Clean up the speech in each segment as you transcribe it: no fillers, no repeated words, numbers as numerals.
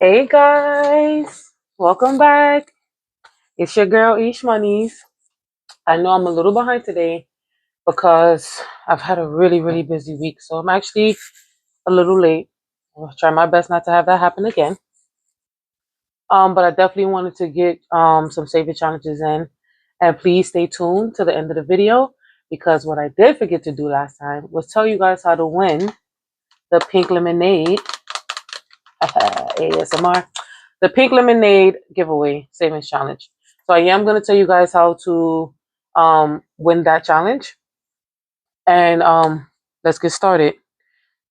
Hey guys, welcome back. It's your girl Ish Monies. I know I'm a little behind today because I've had a really busy week, so I'm actually a little late. I'll try my best not to have that happen again. But I definitely wanted to get some savior challenges in, and please stay tuned to the end of the video because what I did forget to do last time was tell you guys how to win the pink lemonade ASMR. The pink lemonade giveaway savings challenge. So I am going to tell you guys how to win that challenge, and let's get started.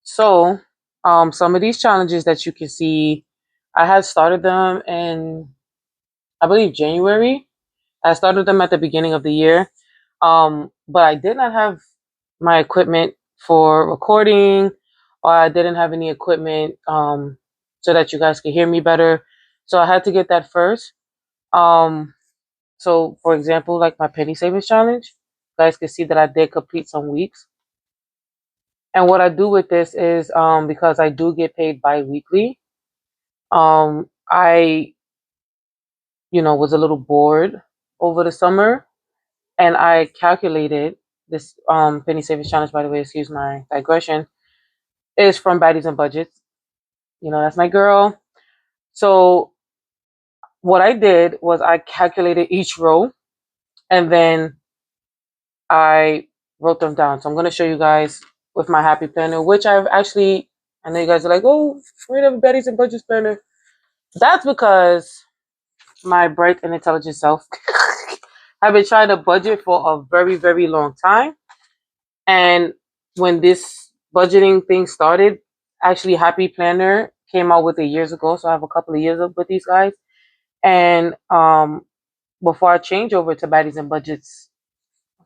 So some of these challenges that you can see, I had started them in, I believe, January. I started them at the beginning of the year, but I did not have my equipment for recording, or I didn't have any equipment so that you guys could hear me better. So I had to get that first. Um, so for example, like my penny savings challenge, you guys can see that I did complete some weeks. And what I do with this is because I do get paid bi-weekly, I was a little bored over the summer, and I calculated this penny savings challenge, by the way, excuse my digression, is from Baddies and Budgets. That's my girl. So what I did was I calculated each row, and then I wrote them down. So I'm going to show you guys with my happy planner, which I know you guys are like, oh, we have Baddies and Budgets planner. That's because my bright and intelligent self have been trying to budget for a very long time. And when this budgeting thing started, actually Happy Planner came out with it years ago. So I have a couple of years with these guys. And before I change over to Baddies and Budgets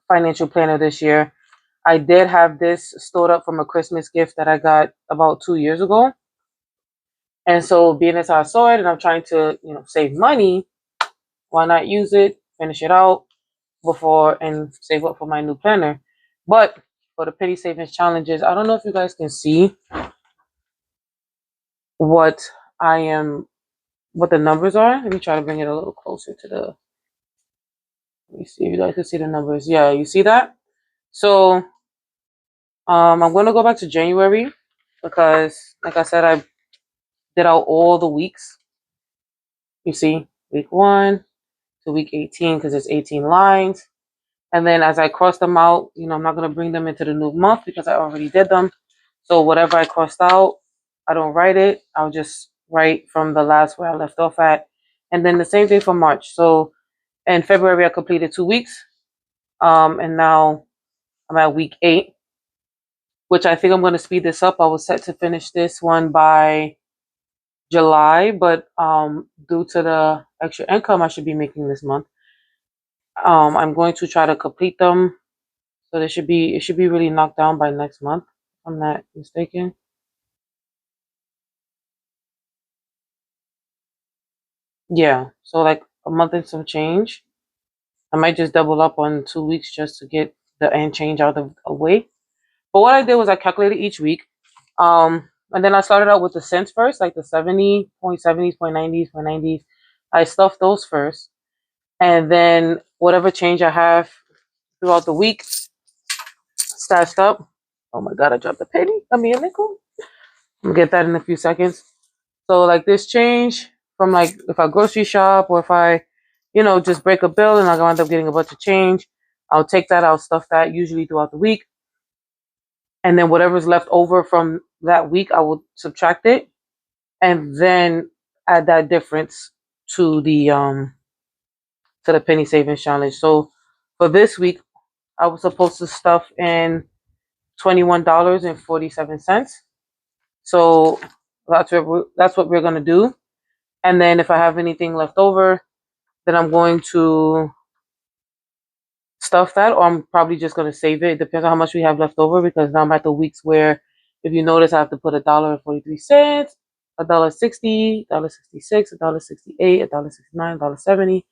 financial planner this year, I did have this stored up from a Christmas gift that I got about 2 years ago. And so being as I saw it and I'm trying to, save money, why not use it, finish it out before and save up for my new planner. But for the penny savings challenges, I don't know if you guys can see what what the numbers are. Let me try to bring it a little closer to let me see if you guys can see the numbers. Yeah, you see that? So I'm going to go back to January because, like I said, I did out all the weeks. You see, week 1 to week 18 because it's 18 lines. And then as I cross them out, I'm not going to bring them into the new month because I already did them. So whatever I crossed out, I don't write it. I'll just write from the last where I left off at. And then the same thing for March. So in February, I completed 2 weeks. And now I'm at week 8, which I think I'm going to speed this up. I was set to finish this one by July, but due to the extra income I should be making this month, I'm going to try to complete them. So it should be really knocked down by next month, if I'm not mistaken. Yeah, so like a month and some change. I might just double up on 2 weeks just to get the end change out of the way. But what I did was I calculated each week. And then I started out with the cents first, like the 70, 0.70s, 0.90s, 0.90s. I stuffed those first. And then whatever change I have throughout the week stashed up. Oh my God, I dropped a penny. I mean, a nickel. I'm gonna get that in a few seconds. So like this change from like if I grocery shop or if I, just break a bill and I wind up getting a bunch of change, I'll take that, I'll stuff that usually throughout the week. And then whatever's left over from that week, I will subtract it and then add that difference to the penny savings challenge. So for this week, I was supposed to stuff in $21.47. So that's what we're gonna do. And then if I have anything left over, then I'm going to stuff that, or I'm probably just going to save it. It depends on how much we have left over because now I'm at the weeks where, if you notice, I have to put $1.43, $1.60, $1.66, $1.68, $1.69, $1.70,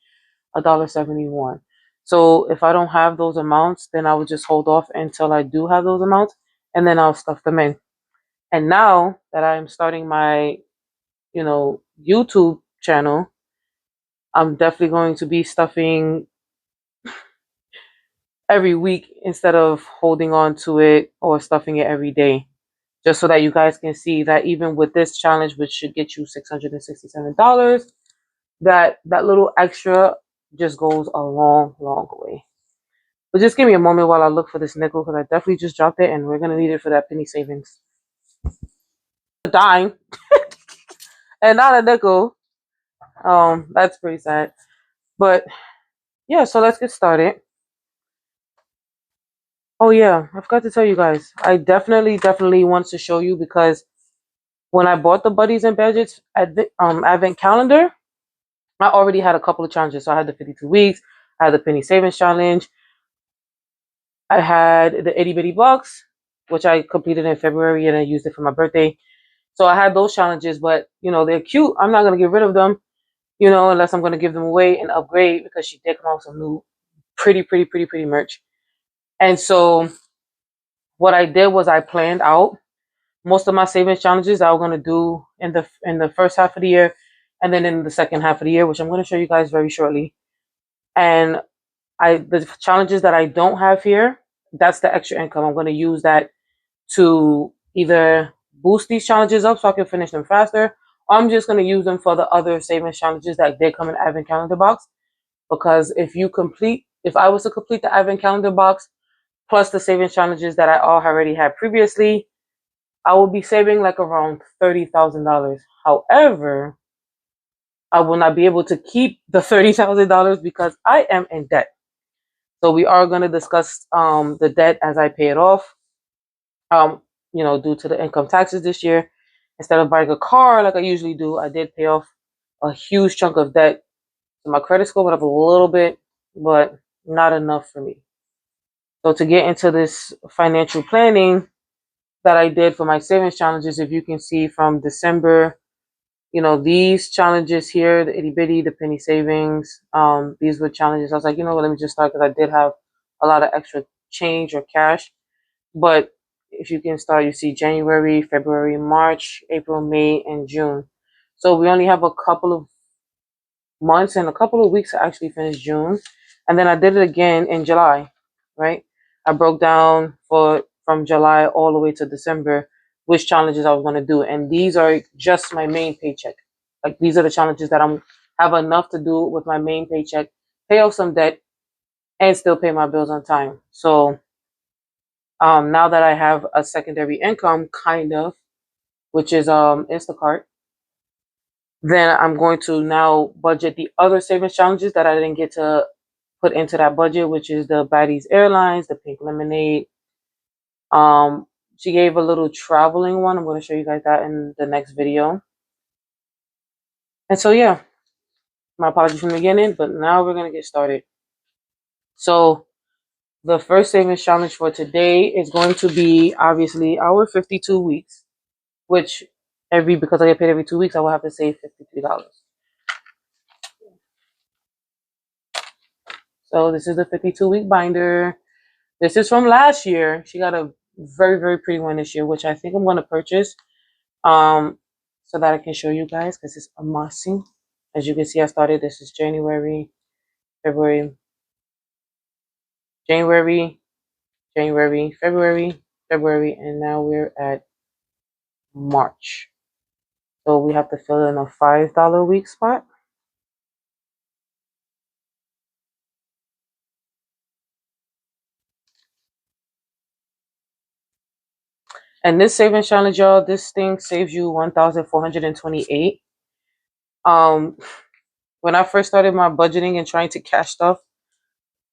$1.71. So if I don't have those amounts, then I would just hold off until I do have those amounts, and then I'll stuff them in. And now that I'm starting my, YouTube channel, I'm definitely going to be stuffing every week instead of holding on to it or stuffing it every day. Just so that you guys can see that even with this challenge, which should get you $667, that little extra just goes a long, long way. But just give me a moment while I look for this nickel, because I definitely just dropped it and we're going to need it for that penny savings. A dime and not a nickel. That's pretty sad. But yeah, so let's get started. Oh yeah, I forgot to tell you guys. I definitely want to show you, because when I bought the Buddies and Badgets advent calendar, I already had a couple of challenges. So I had the 52 weeks, I had the penny savings challenge, I had the itty bitty bucks, which I completed in February and I used it for my birthday. So I had those challenges, but they're cute. I'm not gonna get rid of them, unless I'm gonna give them away and upgrade, because she did come out with some new pretty merch. And so what I did was I planned out most of my savings challenges that I was gonna do in the first half of the year, and then in the second half of the year, which I'm gonna show you guys very shortly. And the challenges that I don't have here, that's the extra income. I'm gonna use that to either boost these challenges up so I can finish them faster, or I'm just gonna use them for the other savings challenges that did come in Advent Calendar box. Because if I was to complete the Advent Calendar box plus the savings challenges that I already had previously, I will be saving like around $30,000. However, I will not be able to keep the $30,000 because I am in debt. So we are going to discuss the debt as I pay it off. Due to the income taxes this year, instead of buying a car like I usually do, I did pay off a huge chunk of debt. So my credit score went up a little bit, but not enough for me. So to get into this financial planning that I did for my savings challenges, if you can see from December, these challenges here, the itty bitty, the penny savings, these were challenges. I was like, let me just start, because I did have a lot of extra change or cash. But if you can start, you see January, February, March, April, May, and June. So we only have a couple of months and a couple of weeks to actually finish June. And then I did it again in July, right? I broke down from July all the way to December which challenges I was going to do. And these are just my main paycheck. Like, these are the challenges that have enough to do with my main paycheck, pay off some debt, and still pay my bills on time. So now that I have a secondary income, kind of, which is Instacart, then I'm going to now budget the other savings challenges that I didn't get to put into that budget, which is the Baddies Airlines, the Pink Lemonade. She gave a little traveling one. I'm going to show you guys that in the next video. And so, yeah, my apologies from the beginning, but now we're going to get started. So the first savings challenge for today is going to be obviously our 52 weeks, which because I get paid every 2 weeks, I will have to save $53. So this is the 52-week binder. This is from last year. She got a very, very pretty one this year, which I think I'm going to purchase so that I can show you guys, because it's amazing. As you can see, I started, this is January, February, February, and now we're at March. So we have to fill in a $5 a week spot. And this savings challenge, y'all, this thing saves you $1,428. When I first started my budgeting and trying to cash stuff,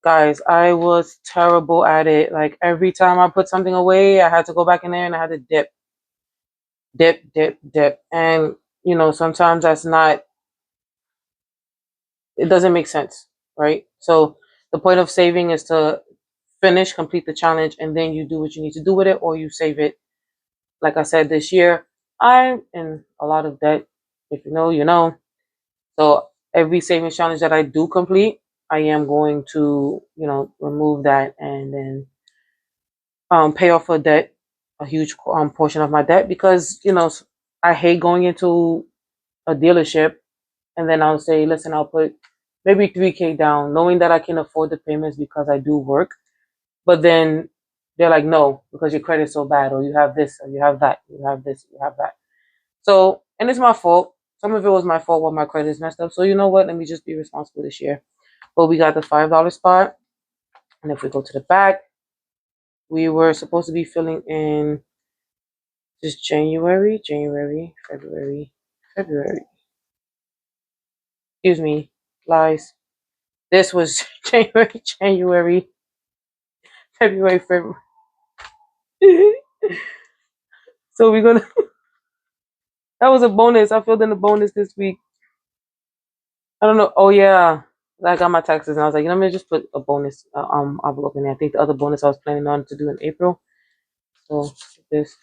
guys, I was terrible at it. Like, every time I put something away, I had to go back in there and I had to dip. And, sometimes it doesn't make sense, right? So the point of saving is to complete the challenge, and then you do what you need to do with it, or you save it. Like I said, this year, I'm in a lot of debt. If you know, you know. So every savings challenge that I do complete, I am going to, remove that and then pay off a huge portion of my debt, because, I hate going into a dealership, and then I'll say, listen, I'll put maybe 3K down, knowing that I can afford the payments because I do work. But then they're like, no, because your credit's so bad, or you have this, or you have that, you have this, you have that. So, and it's my fault. Some of it was my fault while my credit is messed up. So you know what? Let me just be responsible this year. But we got the $5 spot. And if we go to the back, we were supposed to be filling in just January, February. Excuse me, lies. This was January, February. So we're gonna. That was a bonus. I filled in the bonus this week. I don't know. Oh yeah, I got my taxes, and I was like, you know, I'm gonna just put a bonus envelope in there. I think the other bonus I was planning on to do in April. So this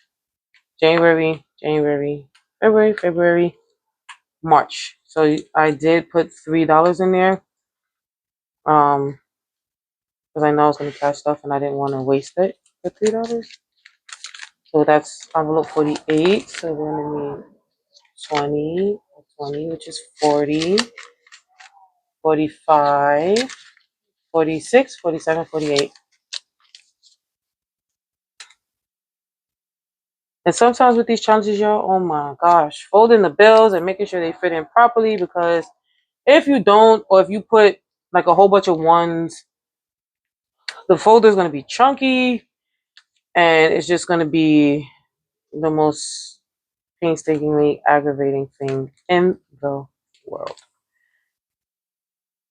January, February, March. So I did put $3 in there, because I know I was gonna cash stuff, and I didn't want to waste it for $3. So that's envelope 48. So we're gonna need 20, which is 40, 45, 46, 47, 48. And sometimes with these challenges, y'all, oh my gosh, folding the bills and making sure they fit in properly, because if you don't, or if you put like a whole bunch of ones, the folder is going to be chunky, and it's just going to be the most painstakingly aggravating thing in the world.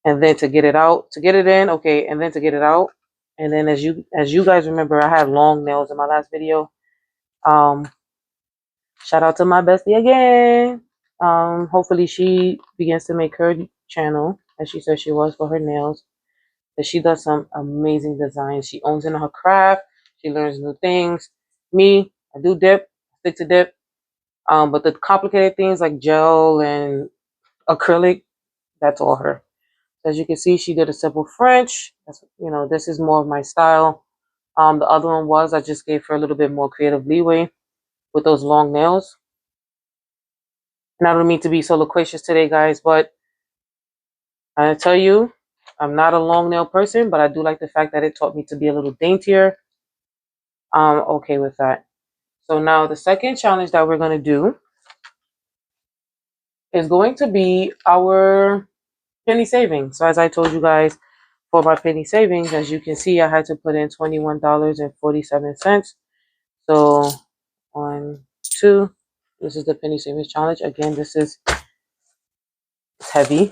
And then to get it out, to get it in, okay, and then to get it out. And then as you guys remember, I had long nails in my last video. Shout out to my bestie again. Hopefully she begins to make her channel, as she said she was, for her nails. That she does some amazing designs. She owns in her craft. She learns new things. Me, I do dip, stick to dip. But the complicated things like gel and acrylic, that's all her. As you can see, she did a simple French. That's, you know, this is more of my style. The other one was, I just gave her a little bit more creative leeway with those long nails. And I don't mean to be so loquacious today, guys, but I tell you, I'm not a long nail person, but I do like the fact that it taught me to be a little daintier. I'm okay with that. So now the second challenge that we're going to do is going to be our penny savings. So as I told you guys, for my penny savings, as you can see, I had to put in $21.47. So 1, 2, this is the penny savings challenge. Again, this is heavy.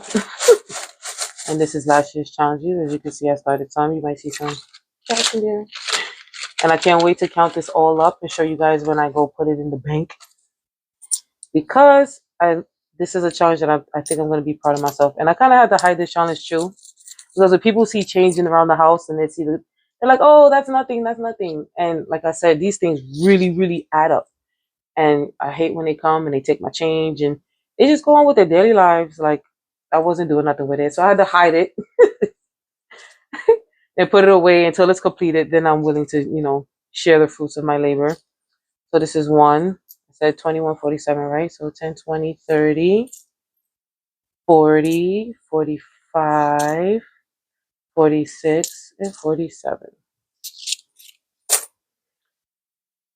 And this is last year's challenges. As you can see, I started some. You might see some cash in there. And I can't wait to count this all up and show you guys when I go put it in the bank. Because this is a challenge that I think I'm going to be proud of myself. And I kind of had to hide this challenge too. Because when people see changing around the house and they're like, oh, that's nothing, that's nothing. And like I said, these things really, really add up. And I hate when they come and they take my change and they just go on with their daily lives. Like I wasn't doing nothing with it. So I had to hide it and put it away until it's completed. Then I'm willing to, you know, share the fruits of my labor. So this is one. I said 21.47, right? So 10, 20, 30, 40, 45, 46, and 47.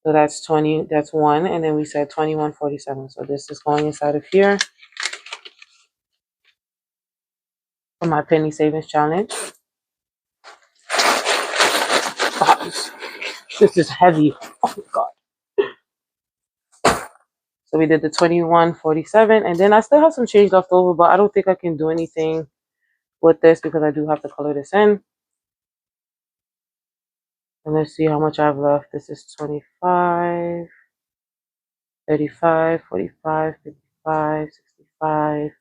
So that's 20, that's one. And then we said 21.47. So this is going inside of here for my penny savings challenge. God, this is heavy. Oh my God. So we did the 21.47, and then I still have some change left over, but I don't think I can do anything with this because I do have to color this in. And let's see how much I have left. This is 25, 35, 45, 55, 65,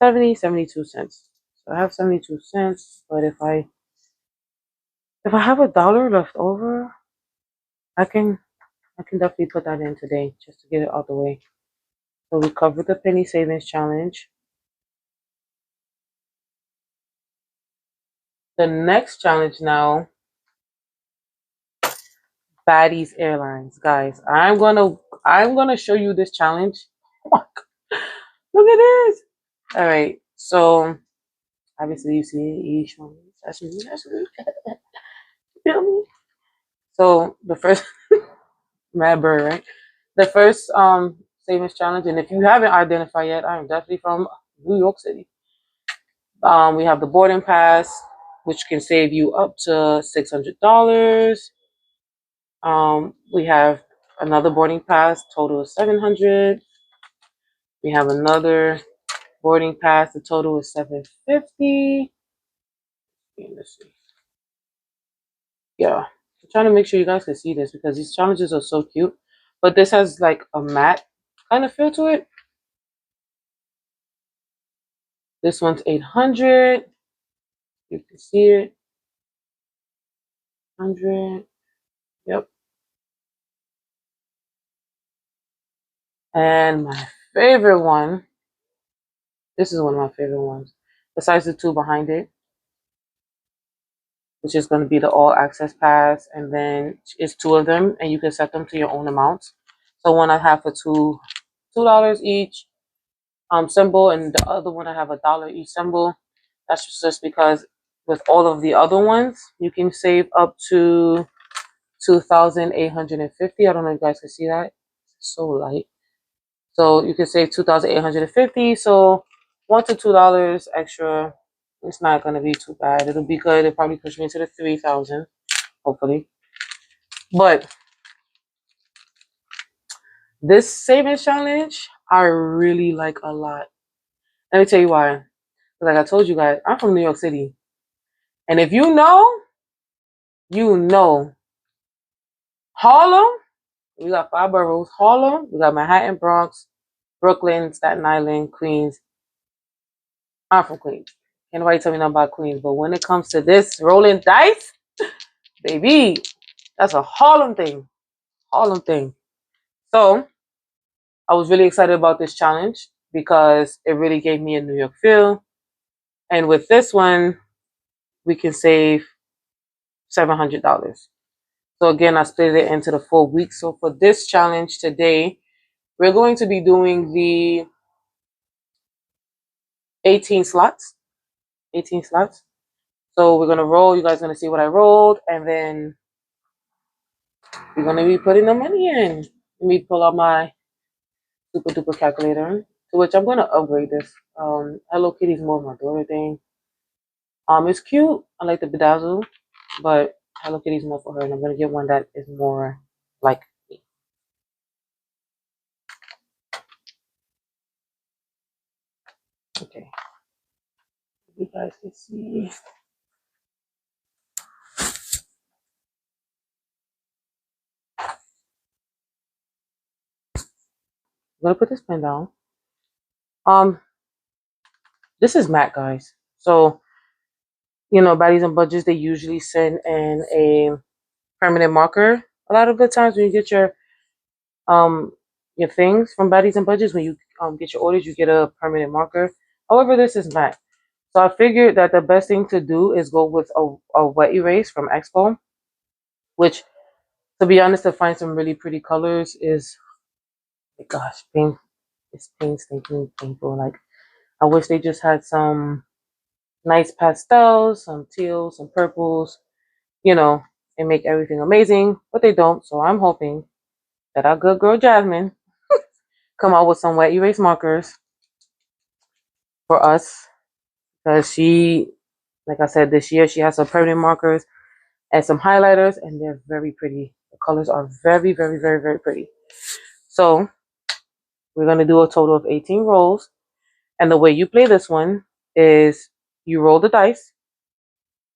70, 72 cents. So I have 72 cents, but if I have $1 left over, I can definitely put that in today just to get it out the way. So we covered the penny savings challenge. The next challenge now, Baddies Airlines. Guys, I'm gonna show you this challenge. Oh my God. Look at this. All right. So obviously you see each one. That's me. That's me. Feel me? So the first mad bird, right? The first savings challenge, and if you haven't identified yet, I am definitely from New York City. We have the boarding pass, which can save you up to $600. We have another boarding pass, total of 700. We have another boarding pass, the total is 750. Let's see. Yeah, I'm trying to make sure you guys can see this because these challenges are so cute. But this has like a matte kind of feel to it. This one's 800. You can see it. 100. Yep. And my favorite one, this is one of my favorite ones, besides the two behind it, which is going to be the all access pass. And then it's two of them, and you can set them to your own amounts. So one I have for $2 each symbol, and the other one I have $1 each symbol. That's just because with all of the other ones, you can save up to 2,850. I don't know if you guys can see that. It's so light. So you can save 2,850. So $1 to $2 extra. It's not gonna be too bad. It'll be good. It'll probably push me into the 3,000, hopefully. But this savings challenge, I really like a lot. Let me tell you why. Like I told you guys, I'm from New York City. And if you know, you know. Harlem, we got 5 boroughs. Harlem, we got Manhattan, Bronx, Brooklyn, Staten Island, Queens. I'm from Queens. Can't nobody tell me nothing about Queens. But when it comes to this rolling dice, baby, that's a Harlem thing. Harlem thing. So I was really excited about this challenge because it really gave me a New York feel. And with this one, we can save $700. So again, I split it into the 4 weeks. So for this challenge today, we're going to be doing the 18 slots. 18 slots. So we're gonna roll. You guys are gonna see what I rolled, and then we're gonna be putting the money in. Let me pull out my super duper calculator, to which I'm gonna upgrade this. Hello Kitty's more of my daughter thing. It's cute. I like the bedazzle, but Hello Kitty's more for her, and I'm gonna get one that is more like me. Okay, you guys can see. I'm gonna put this pen down. This is matte, guys. So Baddies and Budgets, they usually send in a permanent marker. A lot of the times when you get your things from Baddies and Budgets, when you get your orders, you get a permanent marker. However, this is matte. So I figured that the best thing to do is go with a wet erase from Expo, which, to be honest, to find some really pretty colors is, gosh, it's painstakingly painful. Like, I wish they just had some nice pastels, some teals, some purples, and make everything amazing, but they don't. So I'm hoping that our good girl Jasmine come out with some wet erase markers for us, because she, like I said, this year she has some permanent markers and some highlighters, and they're very pretty. The colors are very, very, very, very pretty. So we're going to do a total of 18 rolls, and the way you play this one is you roll the dice,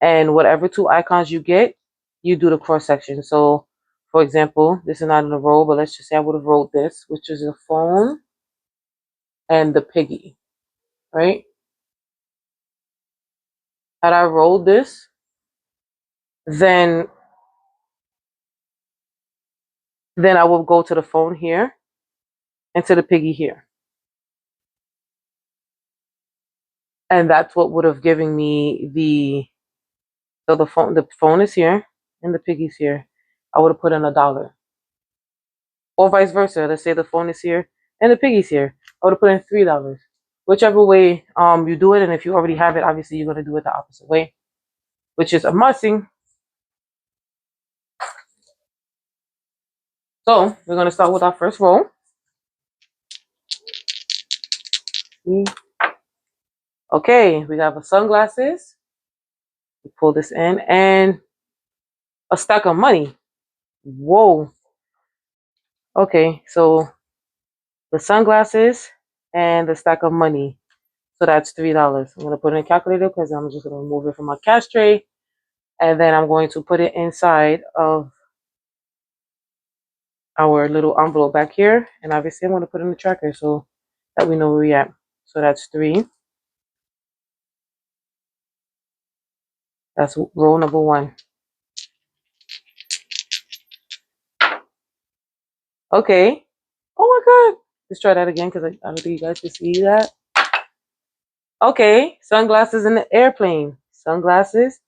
and whatever 2 icons you get, you do the cross section. So for example, this is not in a roll, but let's just say I would have rolled this, which is the phone and the piggy, right? Had I rolled this, then I will go to the phone here and to the piggy here. And that's what would have given me so the phone is here and the piggy's here. I would have put in $1. Or vice versa. Let's say the phone is here and the piggy's here. I would have put in $3. whichever way you do it, and if you already have it, obviously you're gonna do it the opposite way, which is a mussing. So we're gonna start with our first roll. Okay, we have a sunglasses. We pull this in and a stack of money. Whoa. Okay, so the sunglasses and the stack of money. So that's $3. I'm gonna put it in a calculator because I'm just gonna remove it from my cash tray, and then I'm going to put it inside of our little envelope back here, and obviously I'm gonna put it in the tracker so that we know where we're at. So that's 3. That's roll number 1. Okay. Oh my God. Let's try that again because I don't think you guys can see that. Okay. Sunglasses in the airplane. Sunglasses,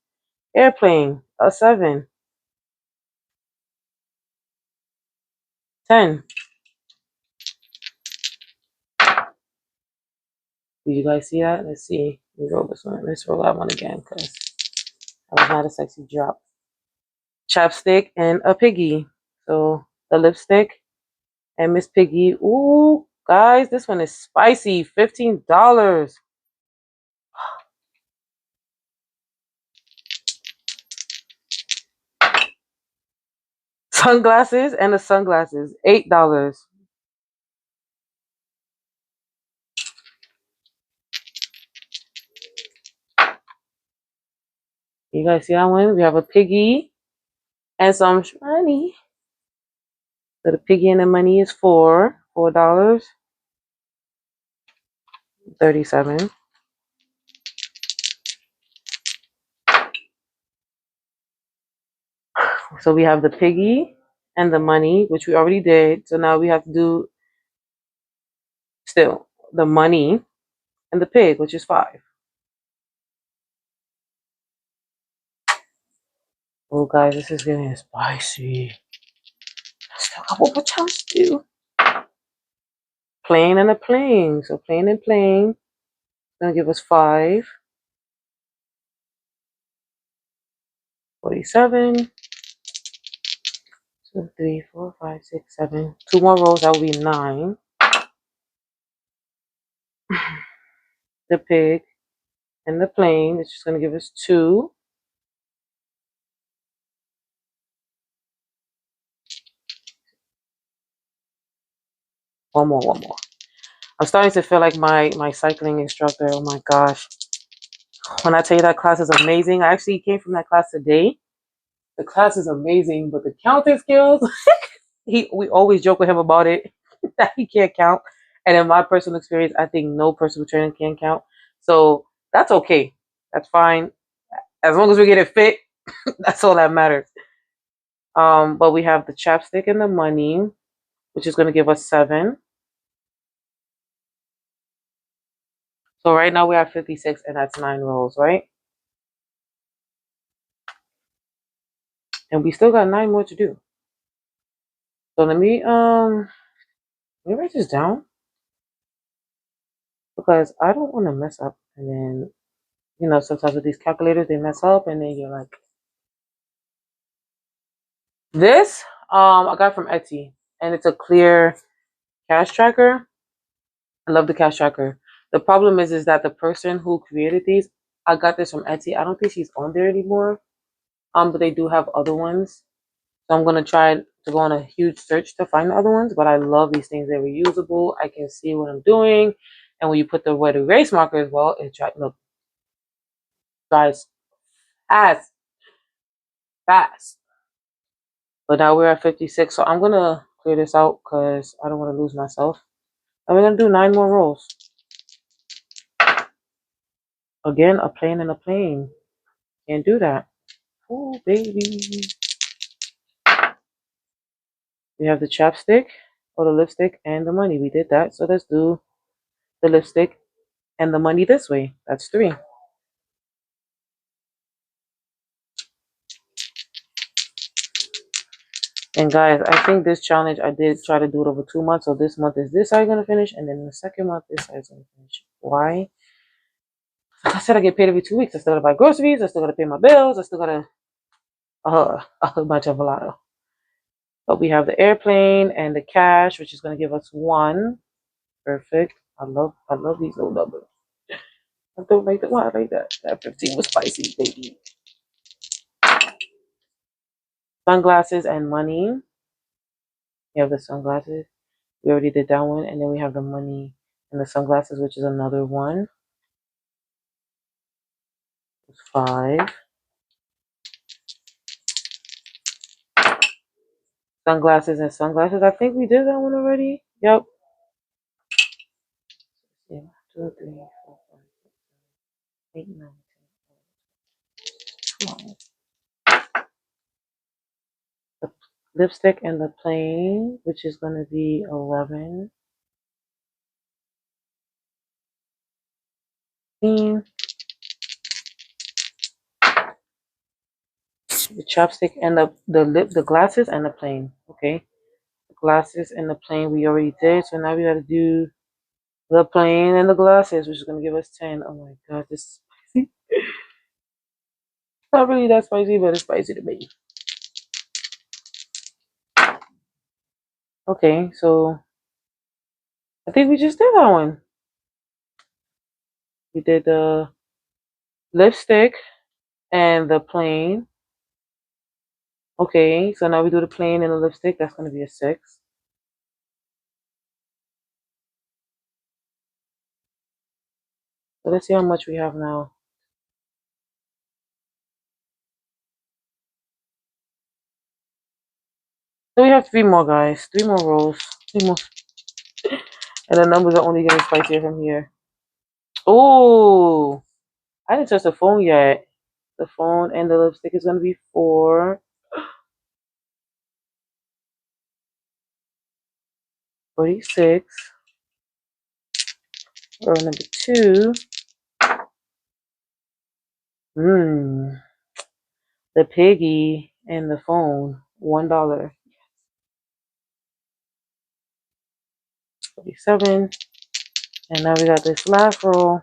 airplane. A 7. 10. Did you guys see that? Let's see. Let me roll this one. Let's roll that one again because that was not a sexy drop. Chapstick and a piggy. So the lipstick and Miss Piggy. Ooh, guys, this one is spicy. $15. Sunglasses and the sunglasses. $8. You guys see that one? We have a piggy and some money. So the piggy and the money is $4. 37. So we have the piggy and the money, which we already did. So now we have to do still the money and the pig, which is 5. Oh, guys, this is getting spicy. Still got one more chance to do. Plane and a plane. So plane and plane. Gonna give us 5. 47. 2, 3, 4, 5, 6, 7. 2 more rolls, that will be 9. The pig and the plane, it's just gonna give us 2. One more. I'm starting to feel like my cycling instructor. Oh my gosh. When I tell you that class is amazing, I actually came from that class today. The class is amazing, but the counting skills, we always joke with him about it that he can't count. And in my personal experience, I think no personal trainer can count. So that's okay. That's fine. As long as we get it fit, that's all that matters. But we have the chapstick and the money, which is going to give us 7. So right now we're at 56, and that's 9 rolls, right? And we still got 9 more to do. So let me write this down because I don't want to mess up. And then, sometimes with these calculators they mess up, and then you're like, this I got from Etsy, and it's a clear cash tracker. I love the cash tracker. The problem is that the person who created these, I got this from Etsy. I don't think she's on there anymore. But they do have other ones. So I'm gonna try to go on a huge search to find the other ones. But I love these things. They're reusable. I can see what I'm doing. And when you put the wet erase marker as well, it dries fast. But now we're at 56. So I'm gonna clear this out because I don't want to lose myself. And we're gonna do 9 more rolls. Again, a plane and a plane. Can't do that. Oh, baby. We have the chapstick or the lipstick and the money. We did that. So let's do the lipstick and the money this way. That's 3. And guys, I think this challenge, I did try to do it over 2 months. So this month is this side going to finish. And then the second month, this side is going to finish. Why? Like I said, I get paid every 2 weeks. I still got to buy groceries. I still got to pay my bills. I still got to, a bunch of a lot. But we have the airplane and the cash, which is going to give us 1. Perfect. I love these little numbers. I don't like that. Why I like that? That 15 was spicy, baby. Sunglasses and money. We have the sunglasses. We already did that one. And then we have the money and the sunglasses, which is another one. It's 5. Sunglasses and sunglasses. I think we did that one already. Yep. Yeah. 2, 3, 4, 5, 6, 7, 8, 9, 10, 11, 12. The lipstick and the plane, which is going to be 11. 15. The chapstick and the glasses and the plane. Okay. The glasses and the plane we already did. So now we got to do the plane and the glasses, which is going to give us 10. Oh my god, this is spicy. Not really that spicy, but it's spicy to me. Okay, so I think we just did that one. We did the lipstick and the plane. Okay, so now we do the plane and the lipstick. That's going to be a 6. So let's see how much we have now. So we have 3 more, guys. 3 more rolls. 3 more. And the numbers are only getting spicier from here. Oh, I didn't touch the phone yet. The phone and the lipstick is going to be 4. 46. Row number 2. The piggy and the phone. $1. 47. And now we got this last roll.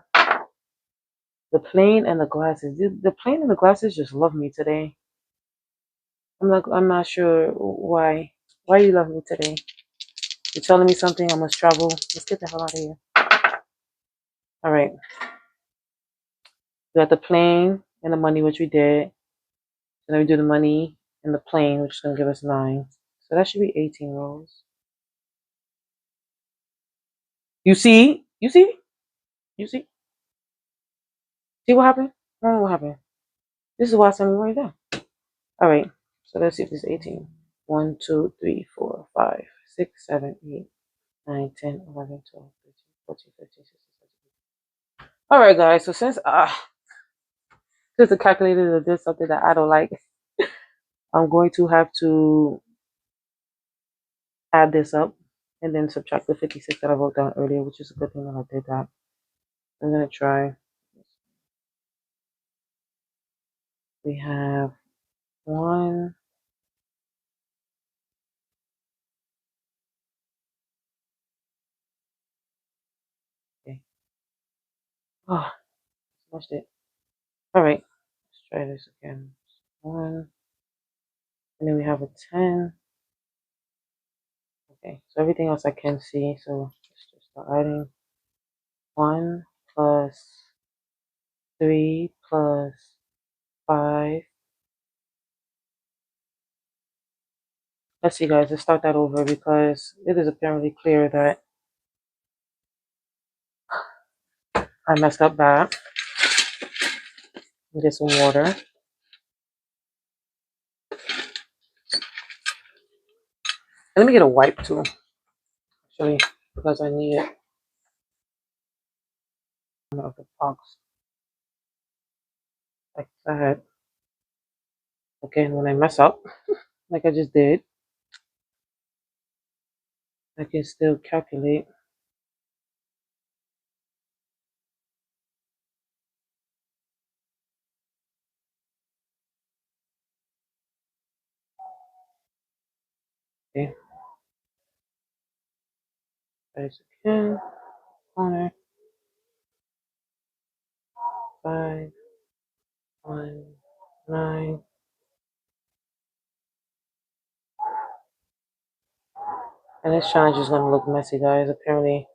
The plane and the glasses. The plane and the glasses just love me today. I'm not sure why. Why you love me today? You're telling me something. I must travel. Let's get the hell out of here. All right. We got the plane and the money, which we did. And then we do the money and the plane, which is going to give us 9. So that should be 18 rolls. You see? You see? You see? See what happened? I don't know what happened. This is why I sent me right there. All right. So let's see if this is 18. 1, 2, 3, 4, 5, 6, 7, 8, 9, 10, 11, 12, 13, 14, 15, 16, 17. All right, guys. So since the calculator did something that I don't like, I'm going to have to add this up and then subtract the 56 that I wrote down earlier, which is a good thing that I did that. I'm going to try. We have 1. Okay. Oh, smashed it. All right. Let's try this again. 1. And then we have a 10. Okay. So everything else I can see. So let's just start adding. 1 plus 3 plus 5. Let's see, guys. Let's start that over because it is apparently clear that I messed up bad. Get some water. And let me get a wipe too, actually, because I need it. Of the box. Like that. Okay, and when I mess up, like I just did, I can still calculate. Okay. As again, corner 519. And this challenge is gonna look messy, guys. Apparently,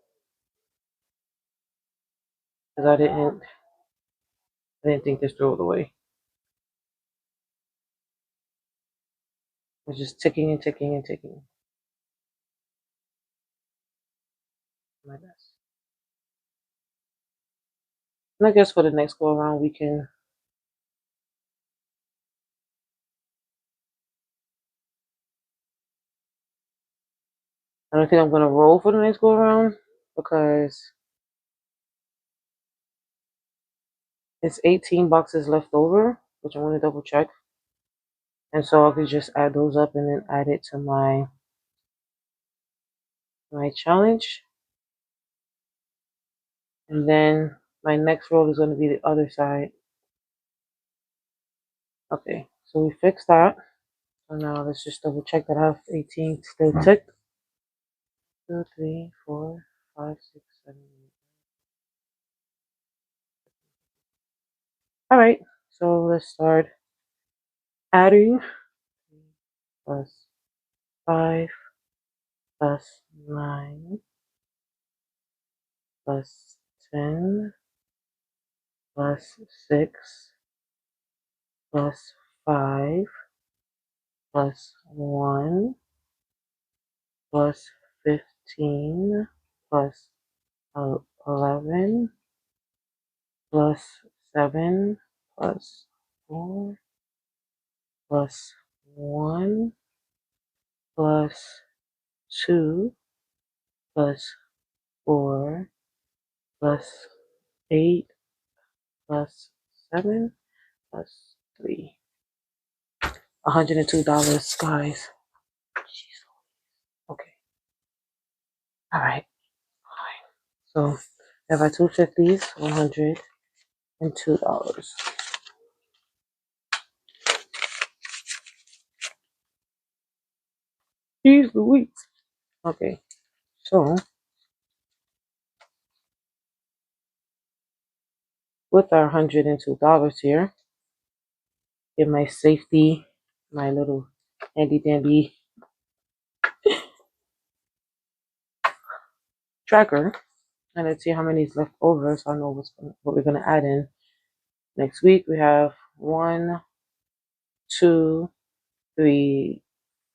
because I didn't think this through all the way. It's just ticking and ticking and ticking. My best. And I guess for the next go around, we can. I don't think I'm gonna roll for the next go around because it's 18 boxes left over, which I want to double check. And so I could just add those up and then add it to my challenge. And then my next roll is going to be the other side. Okay, so we fixed that. So now let's just double check that I have 18 still ticked. 2, 3, 4, 5, 6, 7, 8. All right, so let's start adding. 3 + 5 + 9 + 10 + 6 + 5 + 1 + 15 + 11 + 7 + 4 + 1 + 2 + 4 + 8 + 7 + 3. $102, guys. Jeez. Okay. All right. So if I 250s, $102. Jeez Louise. Okay. So with our $102 here, get my safety, my little handy dandy tracker, and let's see how many is left over so I know what we're gonna add in. Next week we have 1, 2, 3,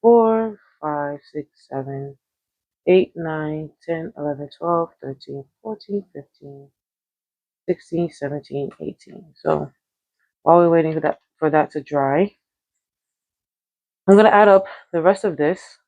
4, 5, 6, 7, 8, 9, 10, 11, 12, 13, 14, 15, 16, 17, 18. So while we're waiting for that to dry, I'm gonna add up the rest of this.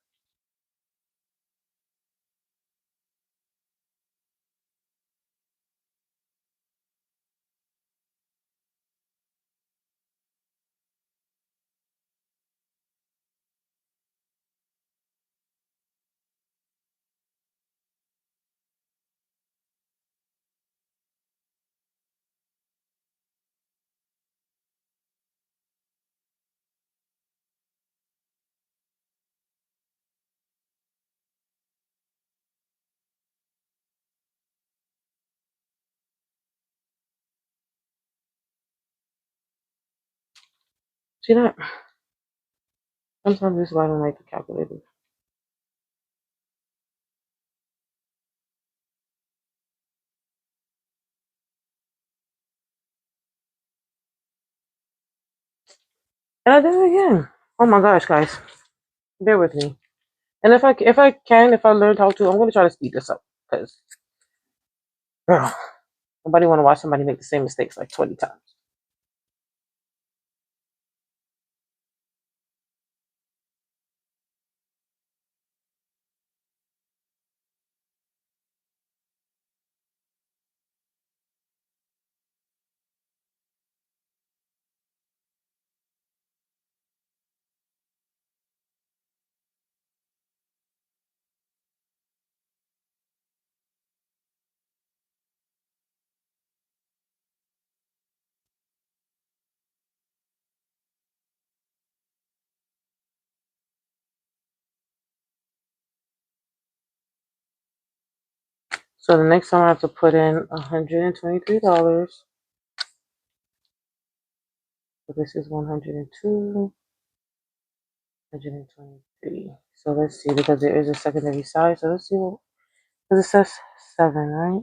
See that? Sometimes this is why I don't like the calculator. And I did it again. Oh my gosh, guys. Bear with me. And if I learned how to, I'm gonna try to speed this up. Because girl, nobody wanna watch somebody make the same mistakes like 20 times. So the next time I have to put in $123. So this is 102, 123. So let's see, because there is a secondary side. So let's see what, because it says 7, right?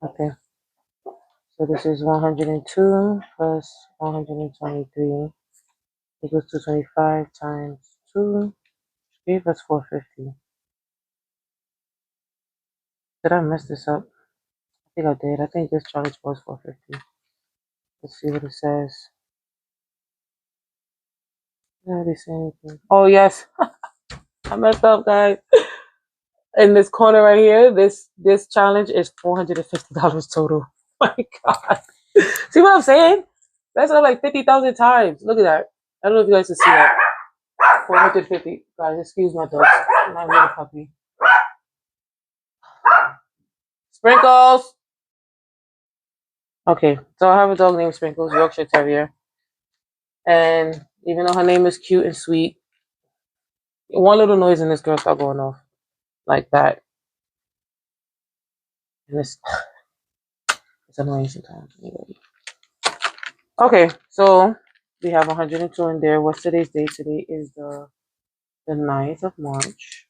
Okay. So this is 102 plus 123 equals 225 times 2. Gave us 450. Did I mess this up? I think I did. I think this challenge was 450. Let's see what it says. Did they say anything? Oh yes, I messed up, guys. In this corner right here, this challenge is $450 total. My God, see what I'm saying? That's up like 50,000 times. Look at that. I don't know if you guys can see that. 450. Guys, excuse my dog. My little puppy. Sprinkles. Okay, so I have a dog named Sprinkles, Yorkshire Terrier, and even though her name is cute and sweet, one little noise and this girl start going off like that, and it's annoying sometimes. Anyway. Okay, so we have 102 in there. What's today's date? Today is the 9th of March.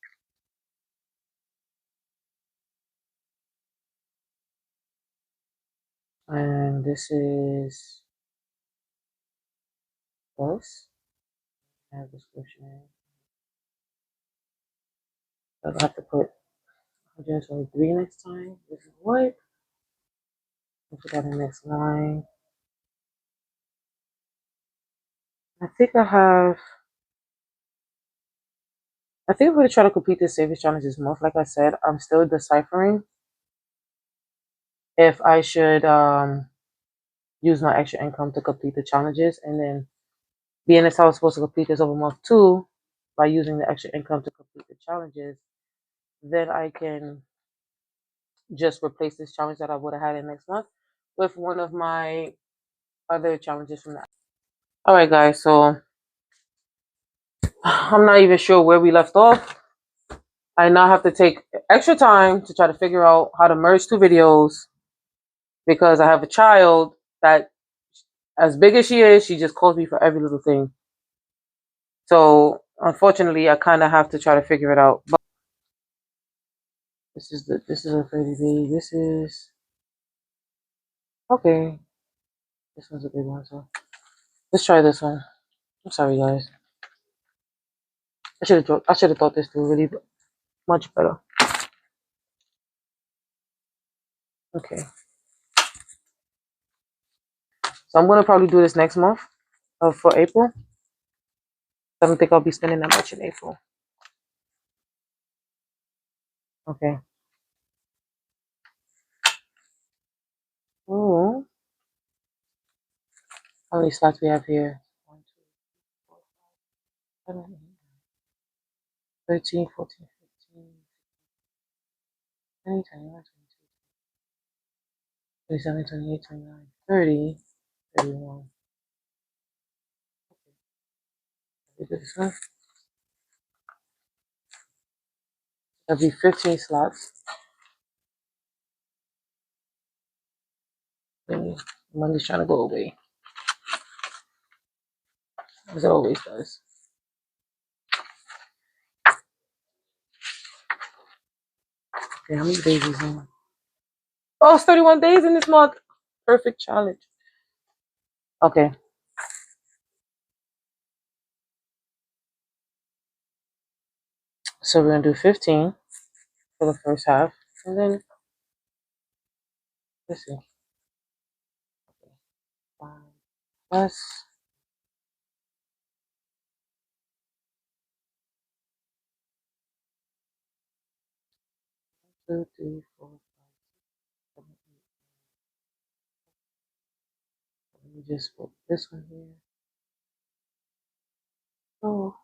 And this is us. I have description. I'll have to put 123 next time. This is what? I forgot the next line. I think I'm going to try to complete this savings challenge this month. Like I said, I'm still deciphering if I should use my extra income to complete the challenges, and then being as I was supposed to complete this over month 2 by using the extra income to complete the challenges, then I can just replace this challenge that I would have had in next month with one of my other challenges from that. All right, guys. So I'm not even sure where we left off. I now have to take extra time to try to figure out how to merge 2 videos because I have a child that, as big as she is, she just calls me for every little thing. So unfortunately, I kind of have to try to figure it out. But this is a 30 day. This is okay. This one's a big one, so let's try this one. I'm sorry, guys. I should have thought this through really much better. Okay, so I'm gonna probably do this next month, for April. I don't think I'll be spending that much in April. Okay. Oh, how many slots we have here? 1, 2, 4, 5, 7, 8, 13, 14, 15, 20, 21, 22, 27, 28, 29, 30, 31. Okay. This one. That'll be 15 slots. Money's trying to go away, as it always does. Okay, how many days is in? Oh, it's 31 days in this month. Perfect challenge. Okay. So we're gonna do 15 for the first half, and then let's see. Okay. 5 plus 2, 3, 4, 5, 6, 7, 8. Let me just put this one here. Oh,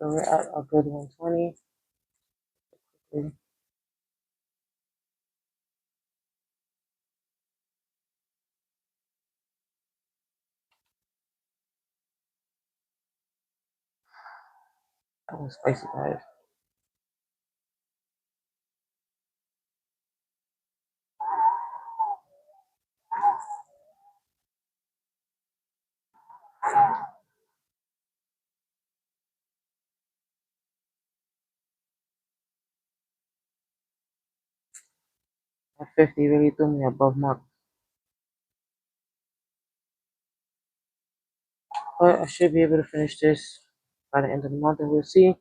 So we're at a good 120. Okay. That was spicy, guys. At 50 really threw me above mark. But I should be able to finish this by the end of the month, and we'll see.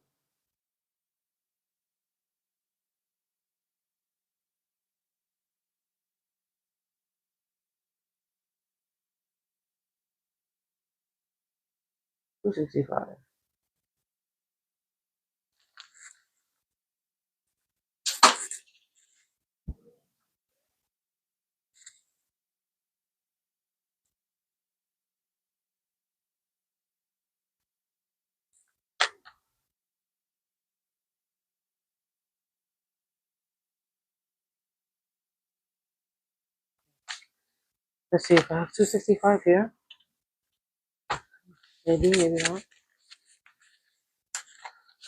$265. Let's see if I have 265 here. Maybe, maybe not.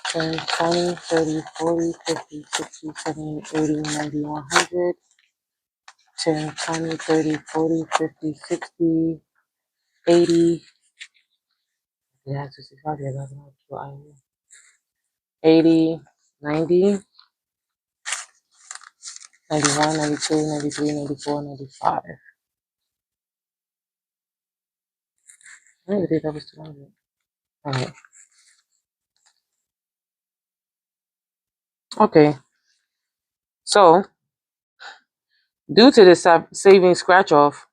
10, 20, 30, 40, 50, 60, 70, 80, 90, 100. 10, 20, 30, 40, 50, 60, 80. Yeah, 265. Yeah, that's not true. 80, 90, 91, 92, 93, 94, 95. I don't even think that was 200. Alright. Okay. So, due to this saving scratch off,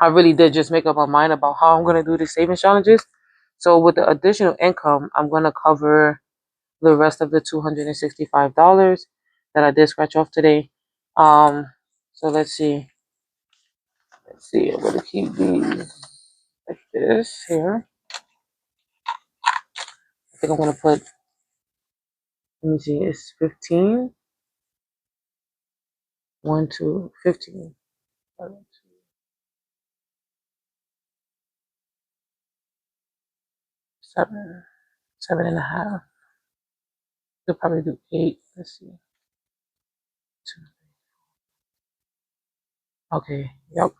I really did just make up my mind about how I'm going to do these savings challenges. So, with the additional income, I'm going to cover the rest of the $265 that I did scratch off today. So let's see. Let's see. I'm going to keep these like this here. I think I'm going to put, let me see, it's 15. 1, 2, 15. 7, 7.5. Could probably do 8. Let's see. 2. Okay. Yep.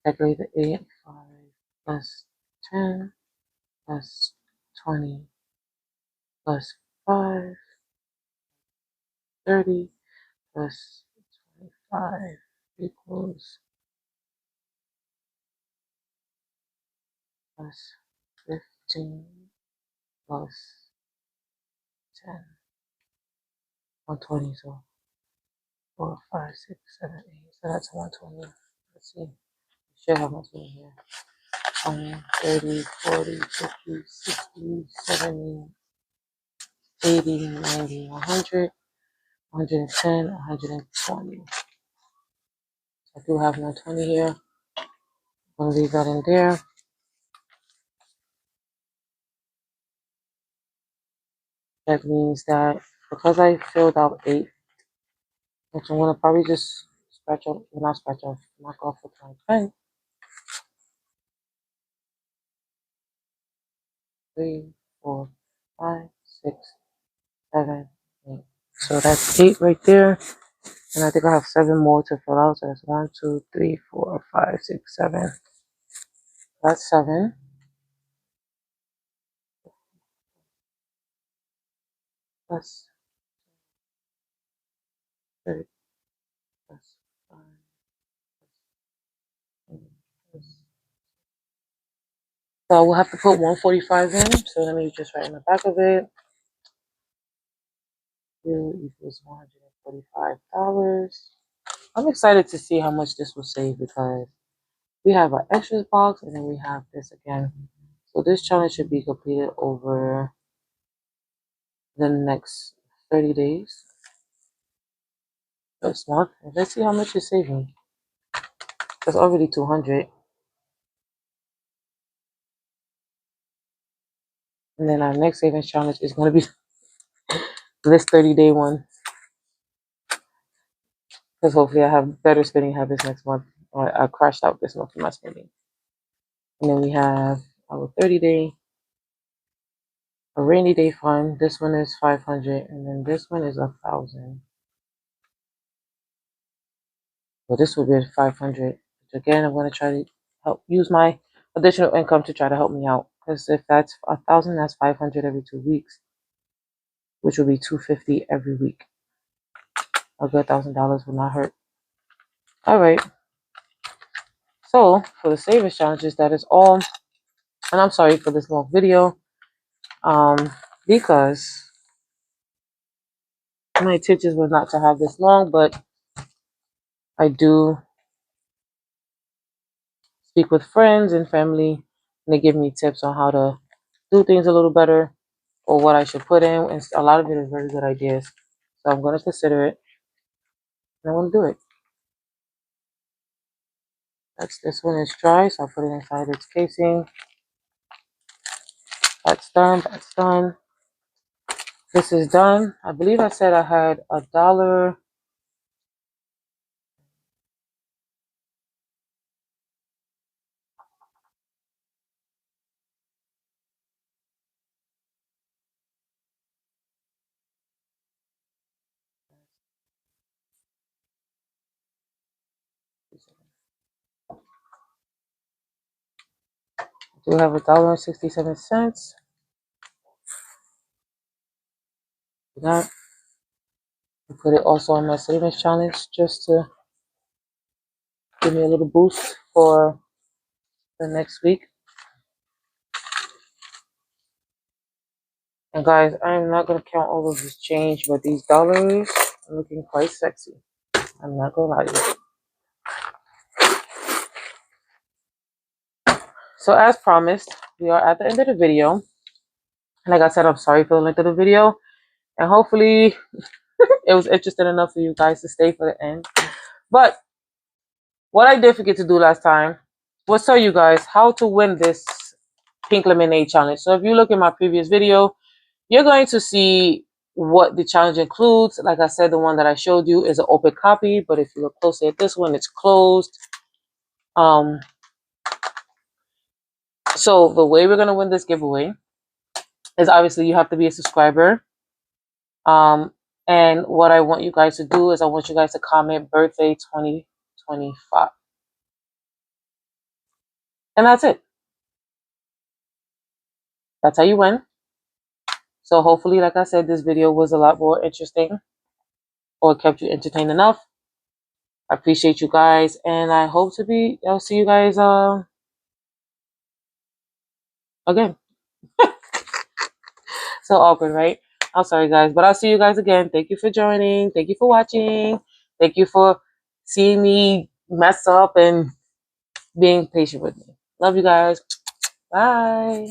Calculate the 8. 5 plus 10 plus 20 plus 5. 30 plus 25 equals plus 15 plus 10. 120. So 4, 5, 6, 7, 8. So that's 120. Let's see. Should have 120 here. 20, 30, 40, 50, 60, 70, 80, 90, 100, 110, 120. I do have 120 here. I'm going to leave that in there. That means that because I filled out 8, which I'm going to probably just scratch off, well, not scratch off, knock off with my pen. 3, 4, 5, 6, 7, 8. So that's 8 right there. And I think I have 7 more to fill out. So that's 1, 2, 3, 4, 5, 6, 7. That's 7. Plus 30 plus 5 plus 8 plus. So we'll have to put 145 in. So let me just write in the back of it. Q equals $145. I'm excited to see how much this will save because we have our extras box and then we have this again. So this challenge should be completed over the next 30 days. This month. Let's see how much it's saving. That's already 200. And then our next savings challenge is going to be this 30-day one. Because hopefully I have better spending habits next month. I crashed out this month in my spending. And then we have our 30-day, a rainy day fund. This one is 500, and then this one is 1,000. So this will be 500. Which again, I'm going to try to help use my additional income to try to help me out. Because if that's 1,000, that's 500 every 2 weeks, which will be 250 every week. A good $1,000 will not hurt. All right. So for the savings challenges, that is all. And I'm sorry for this long video, because my intentions was not to have this long, but I do speak with friends and family, and they give me tips on how to do things a little better or what I should put in. And a lot of it is very good ideas. So I'm going to consider it, and I want to do it. This one is dry, so I'll put it inside its casing. That's done. That's done. This is done. I believe I said I had $1. I do have $1.67. That. I put it also on my savings challenge just to give me a little boost for the next week. And guys, I'm not going to count all of this change, but these dollars are looking quite sexy. I'm not going to lie to you. So as promised, we are at the end of the video. Like I said, I'm sorry for the length of the video. And hopefully it was interesting enough for you guys to stay for the end. But what I did forget to do last time was tell you guys how to win this pink lemonade challenge. So if you look at my previous video, you're going to see what the challenge includes. Like I said, the one that I showed you is an open copy, but if you look closely at this one, it's closed. So the way we're going to win this giveaway is obviously you have to be a subscriber. And what I want you guys to do is I want you guys to comment birthday 2025. And that's it. That's how you win. So hopefully, like I said, this video was a lot more interesting or kept you entertained enough. I appreciate you guys, and I hope I'll see you guys again. So awkward, right? I'm sorry, guys, but I'll see you guys again. Thank you for joining. Thank you for watching. Thank you for seeing me mess up and being patient with me. Love you guys. Bye.